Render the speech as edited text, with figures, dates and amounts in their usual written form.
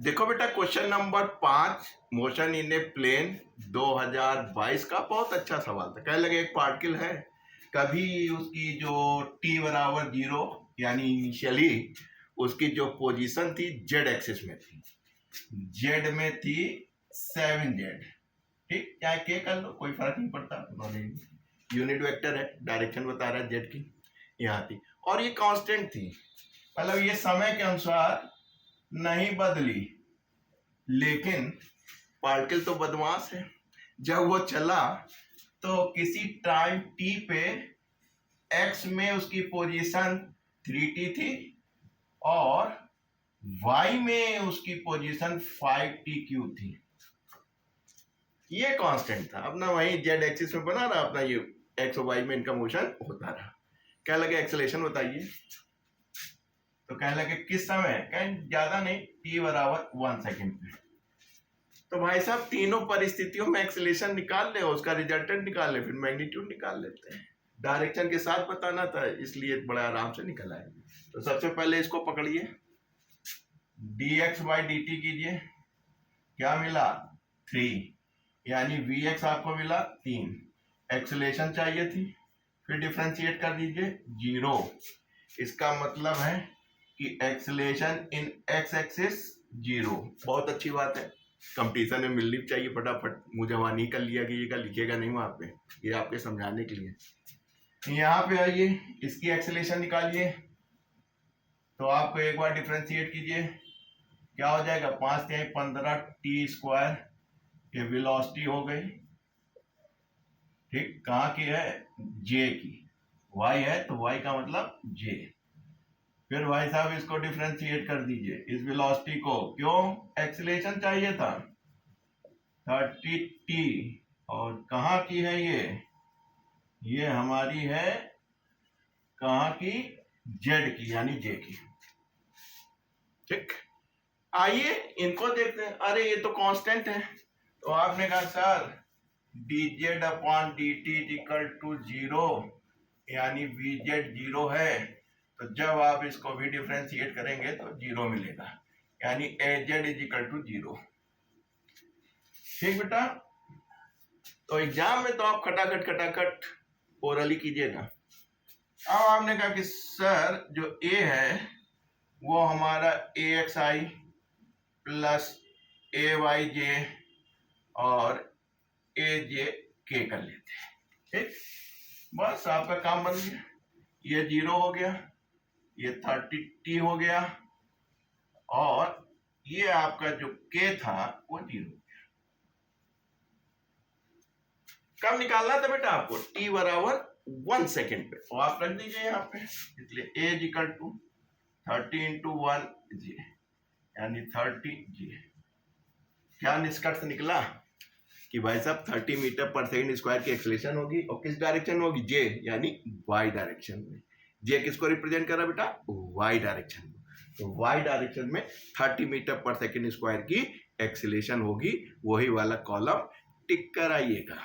देखो बेटा question number 5 motion in a plane 2022 का बहुत अच्छा सवाल था। कह लगे एक पार्टिकल है, कभी उसकी जो t बराबर 0 यानी इनिशियली उसकी जो पोजीशन थी जेड एक्सिस में थी, जेड में थी 7z, ठीक, चाहे के कर लो कोई फर्क नहीं पड़ता, यूनिट वेक्टर है, डायरेक्शन बता रहा है जेड की, यहाँ थी और ये कांस्टेंट थी, मतलब ये समय के अनुसार नहीं बदली, लेकिन पार्टिकल तो बदमाश है, जब वो चला तो किसी टाइम t पे x में उसकी पोजीशन 3t थी और y में उसकी पोजीशन 5t³ थी। ये कांस्टेंट था, अपना वही जेड एक्सिस में बना रहा, अपना ये x और y में इनका मोशन होता रहा। क्या लगे एक्सेलेरेशन बताइए, तो कहने लगे किस समय, कहीं ज्यादा नहीं, t बराबर 1 सेकेंड पे। तो भाई साहब तीनों परिस्थितियों में एक्सेलेरेशन निकाल ले, उसका रिजल्टेंट निकाल ले, फिर मैग्नीट्यूड निकाल लेते हैं। डायरेक्शन के साथ बताना था, इसलिए बड़ा आराम से निकल आएगा। तो सबसे पहले इसको पकड़िए, dx/dt कीजिए, क्या मिला 3, यानी vx आपको मिला 3, एक्सेलेरेशन चाहिए थी, फिर डिफरेंशिएट कर दीजिए 0, इसका मतलब है कि एक्सेलेरेशन इन x एक्सिस 0। बहुत अच्छी बात है, कंपटीशन में मिलनी चाहिए, फटाफट मुझे वहां नहीं कर लिया कि ये लिखेगा नहीं वहां पे, ये आपके समझाने के लिए। यहाँ पे आइए, इसकी एक्सेलेरेशन निकालिए, तो आपको एक बार डिफरेंशिएट कीजिए, क्या हो जाएगा 5 × 15t², ये वेलोसिटी हो गई, ठीक, कहाँ की है, j की, y है तो y का मतलब j। फिर भाई साहब इसको डिफरेंशिएट कर दीजिए, इस वेलोसिटी को, क्यों, एक्सेलेरेशन चाहिए था 30t, और कहाँ की है ये हमारी है कहाँ की, z की, यानी j की, ठीक। आइए इनको देखते हैं। अरे ये तो कांस्टेंट है, तो आपने कहा सर dz/dt = 0, यानी vz 0 है, तो जब आप इसको भी डिफरेंशिएट करेंगे तो 0 मिलेगा, यानी az = 0। ठीक बेटा, तो एग्जाम में तो आप खटाखट ओरली कीजिएगा। अब आपने कहा कि सर जो a है वो हमारा axi + ayj और ajk कर लेते हैं, ठीक, बस आपका काम बन गया। ये 0 हो गया, ये 30t हो गया, और ये आपका जो k था वो 0 हो गया। कब निकालना था बेटा आपको, t बराबर 1 सेकेंड पे, तो आप रख दीजिए यहाँ पे, इसलिए a = 30 × 1j, यानी 30j। क्या निष्कर्ष निकला कि भाई साहब 30 मीटर/सेकंड² की एक्सेलेरेशन होगी, और किस डायरेक्शन में होगी, j, यानी y डायरेक्शन में। j किसको रिप्रेजेंट कर रहा बेटा, y डायरेक्शन में, तो y डायरेक्शन में 30 मीटर/सेकंड² की एक्सेलेरेशन होगी, वही वाला कॉलम टिक कराइएगा।